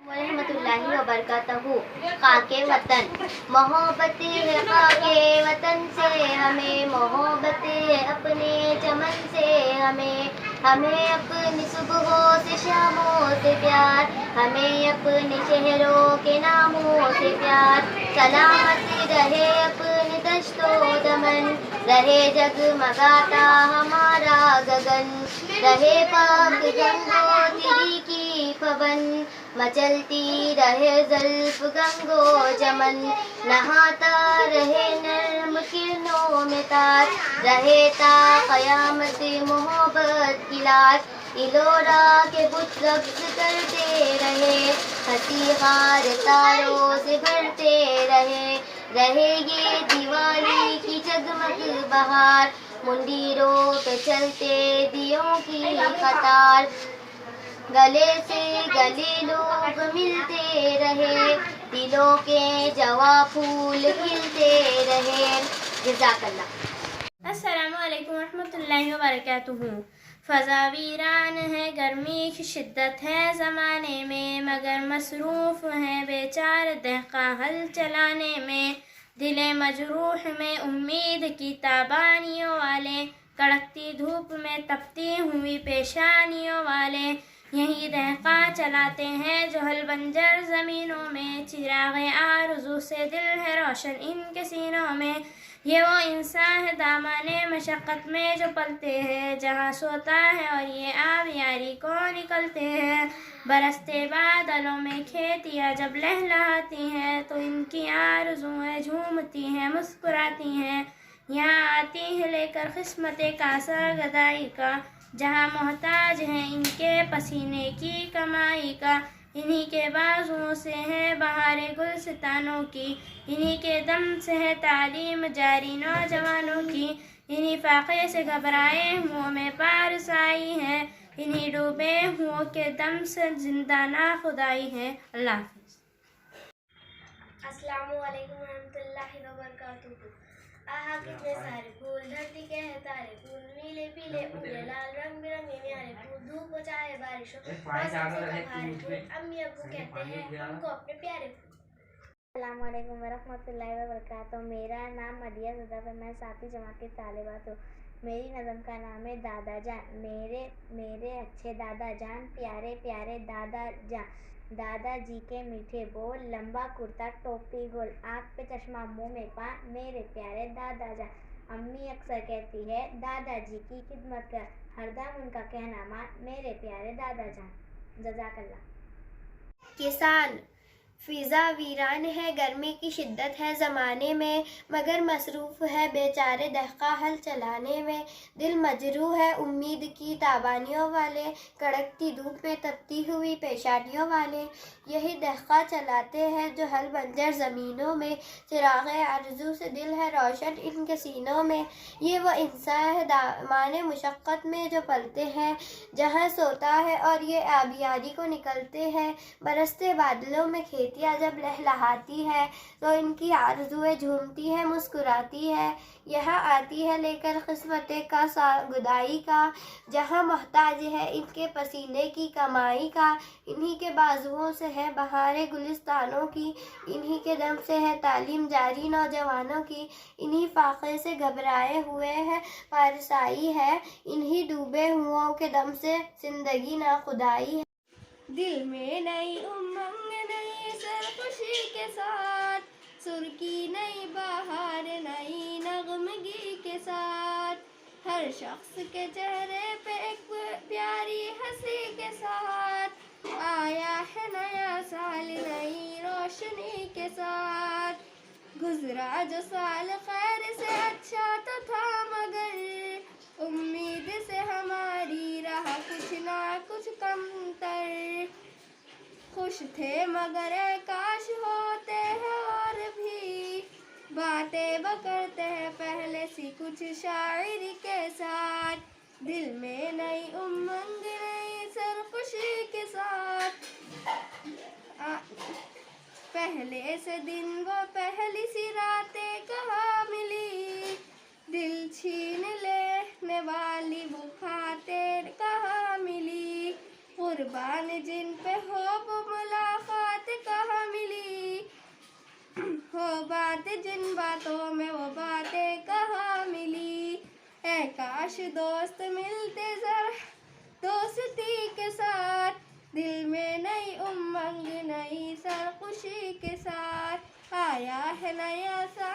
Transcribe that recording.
ورحمۃ اللہ وبرکاتہ. خاک وطن محبت ہے خاک وطن سے ہمیں، محبت ہے اپنے چمن سے ہمیں اپنی صبحوں سے شاموں سے پیار، ہمیں اپنے شہروں کے ناموں سے پیار. سلامت رہے اپنی دشت و دمن، رہے جگمگاتا ہمارا گگن، رہے پاک گنگو تری کی پون، مچلتی رہے زلف گنگو چمن، نہاتا رہے نرم کرنوں میں تار، رہے تا قیامت محبت کی لاش. الورا کے بت رقص کرتے رہے، ہنسی خار تاروں سے بھرتے رہے یہ دیوالی کی جگمگ بہار، منڈیروں پہ چلتے دیوں کی قطار، گلے سے گلے لوگ ملتے رہے، دلوں کے جوا پھول کھلتے رہے. جزاک اللہ. السلام علیکم ورحمۃ اللہ وبرکاتہ. فضا ویران ہے، گرمی کی شدت ہے زمانے میں، مگر مصروف ہیں بیچارے دہقاں ہل چلانے میں. دل مجروح میں امید کی تابانیوں والے، کڑکتی دھوپ میں تپتی ہوئی پیشانیوں والے، یہی دہقاں چلاتے ہیں جو ہل بنجر زمینوں میں. چراغ آرزو سے دل ہے روشن ان کے سینوں میں، یہ وہ انسان ہے دامن مشقت میں جو پلتے ہیں، جہاں سوتا ہے اور یہ آبیاری کو نکلتے ہیں. برستے بادلوں میں کھیتیاں جب لہلہاتی ہیں، تو ان کی آرزوئیں جھومتی ہیں مسکراتی ہیں. یہاں آتی ہے لے کر قسمت کاسہ گدائی کا، جہاں محتاج ہیں ان کے پسینے کی کمائی کا. انہی کے بازوؤں سے ہے بہار گلستانوں کی، انہی کے دم سے ہے تعلیم جاری نوجوانوں کی. انہی فاقے سے گھبرائے ہوں میں پارسائی ہے، انہی ڈوبے ہوں کے دم سے زندہ ناخدائی ہے. اللہ حافظ. السلام علیکم ورحمۃ اللہ وبرکاتہ. آہا کتنے سارے پھول، دھرتی کے ہیں تارے پھول، نیلے پیلے اگلے لال، رنگ برنگے نیارے پھول، دھوپ ہو چاہے بارش ہو، موسم سے بہارے پھول. امی ابو کہتے ہیں ہم کو اپنے پیارے پھول. السلام علیکم ورحمۃ اللہ وبرکاتہ. میرا نام مدیہ صدف ہے، میں 7ویں جماعت کی طالبات ہوں. میری نظم کا نام ہے دادا جان. میرے اچھے دادا جان، پیارے پیارے دادا جان، دادا جی کے میٹھے بول، لمبا کرتا ٹوپی گول، آنکھ پہ چشمہ منہ میں پان، میرے پیارے دادا جان. امی اکثر کہتی ہے دادا جی کی خدمت کر، ہر دم ان کا کہنا مان، میرے پیارے دادا جان. جزاک اللہ. کسان. فضا ویران ہے، گرمی کی شدت ہے زمانے میں، مگر مصروف ہے بیچارے دہقاں ہل چلانے میں. دل مجروح ہے امید کی تابانیوں والے، کڑکتی دھوپ میں تپتی ہوئی پیشانیوں والے، یہی دہقاں چلاتے ہیں جو ہل بنجر زمینوں میں. چراغ آرزو سے دل ہے روشن ان کے سینوں میں، یہ وہ انسان ہے دامن مشقت میں جو پلتے ہیں، جہاں سوتا ہے اور یہ آبیاری کو نکلتے ہیں. برستے بادلوں میں کھیتیاں جب لہلہاتی ہے، تو ان کی آرزوئیں جھومتی ہے مسکراتی ہے. یہاں آتی ہے لے کر قسمت کاسہ گدائی کا، جہاں محتاج ہے ان کے پسینے کی کمائی کا. انہی کے بازوؤں سے ہے بہار گلستانوں کی، انہی کے دم سے ہے تعلیم جاری نوجوانوں کی. انہی فاقے سے گھبرائے ہوئے ہے پارسائی ہے، انہی ڈوبے ہوں کے دم سے زندگی ناخدائی ہے. دل میں نئی امنگ نئی سرخوشی کے ساتھ، سرخی نئی بہار نئی نغمگی کے ساتھ، ہر شخص کے چہرے پہ ایک پیاری ہنسی کے ساتھ، آیا ہے نیا سال نئی روشنی کے ساتھ. گزرا جو سال خیر سے اچھا تو تھا، مگر امید سے ہماری رہا کچھ نہ کچھ کم تر. خوش تھے مگر اے کاش ہوتے ہیں اور بھی، باتیں وہ کرتے ہیں پہلے سی کچھ شاعری کے ساتھ. دل میں نئی امنگ نئی سرخوشی کے ساتھ، پہلے سے دن وہ پہلی سی راتیں کہاں ملی، دل چھین لینے والی وہ باتیں کہاں ملی. قربان جن پہ ہو وہ ملاقات وہ بات جن باتوں میں وہ باتیں کہاں ملی، اے کاش دوست ملتے ذرا دوستی کے ساتھ، دل میں نئی امنگ نئی سرخوشی کے ساتھ، آیا ہے نیا سال